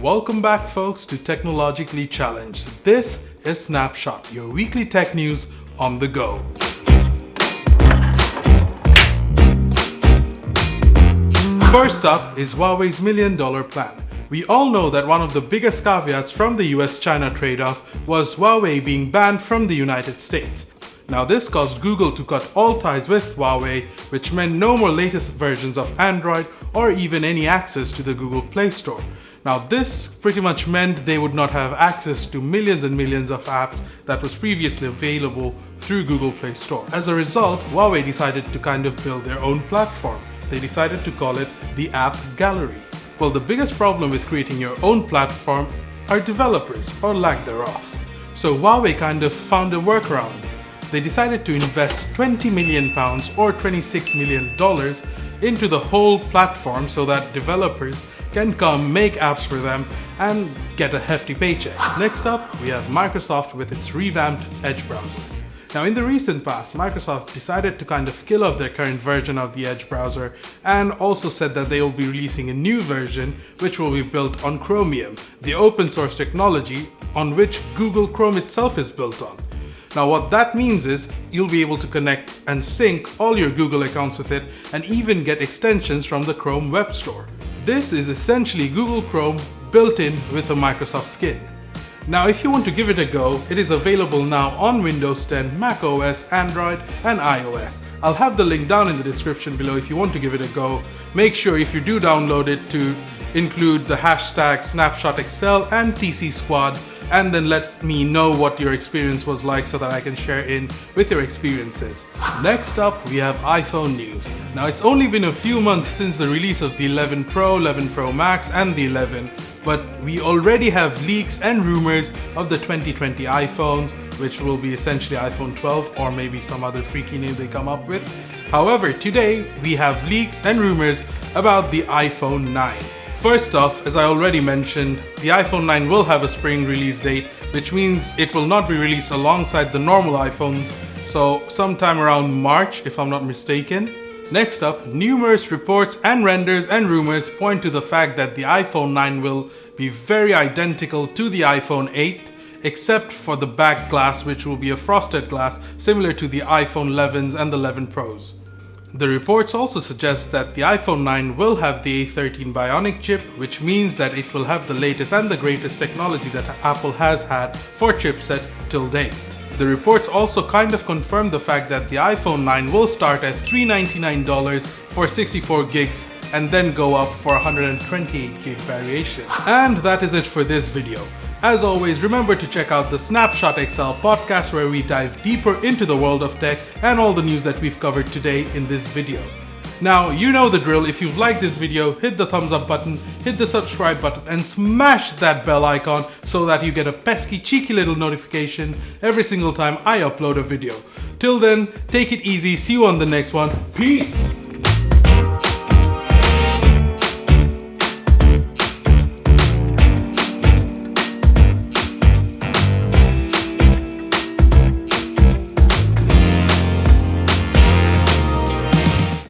Welcome back, folks, to Technologically Challenged. This is Snapshot, your weekly tech news on the go. First up is Huawei's $1 million plan. We all know that one of the biggest caveats from the US-China trade-off was Huawei being banned from the United States. Now this caused Google to cut all ties with Huawei, which meant no more latest versions of Android or even any access to the Google Play Store. Now this pretty much meant they would not have access to millions and millions of apps that was previously available through Google Play Store. As a result, Huawei decided to kind of build their own platform. They decided to call it the App Gallery. Well, the biggest problem with creating your own platform are developers, or lack thereof. So Huawei kind of found a workaround. They decided to invest £20 million or $26 million into the whole platform so that developers can come make apps for them and get a hefty paycheck. Next up, we have Microsoft with its revamped Edge browser. Now in the recent past, Microsoft decided to kind of kill off their current version of the Edge browser and also said that they will be releasing a new version which will be built on Chromium, the open source technology on which Google Chrome itself is built on. Now what that means is you'll be able to connect and sync all your Google accounts with it and even get extensions from the Chrome Web Store. This is essentially Google Chrome built in with a Microsoft skin. Now if you want to give it a go, it is available now on Windows 10, Mac OS, Android and iOS. I'll have the link down in the description below if you want to give it a go. Make sure if you do download it to include the hashtag Snapshot XL and TC Swad, and then let me know what your experience was like so that I can share in with your experiences. Next up, we have iPhone news. Now it's only been a few months since the release of the 11 Pro, 11 Pro Max and the 11, but we already have leaks and rumors of the 2020 iPhones, which will be essentially iPhone 12 or maybe some other freaky name they come up with. However, today we have leaks and rumors about the iPhone 9. First off, as I already mentioned, the iPhone 9 will have a spring release date, which means it will not be released alongside the normal iPhones, so sometime around March if I'm not mistaken. Next up, numerous reports and renders and rumors point to the fact that the iPhone 9 will be very identical to the iPhone 8, except for the back glass, which will be a frosted glass similar to the iPhone 11s and the 11 Pros. The reports also suggest that the iPhone 9 will have the A13 Bionic chip, which means that it will have the latest and the greatest technology that Apple has had for chipset till date. The reports also kind of confirm the fact that the iPhone 9 will start at $399 for 64 gigs and then go up for 128 gig variation. And that is it for this video. As always, remember to check out the Snapshot XL Podcast where we dive deeper into the world of tech and all the news that we've covered today in this video. Now, you know the drill. If you've liked this video, hit the thumbs up button, hit the subscribe button and smash that bell icon so that you get a pesky, cheeky little notification every single time I upload a video. Till then, take it easy. See you on the next one. Peace!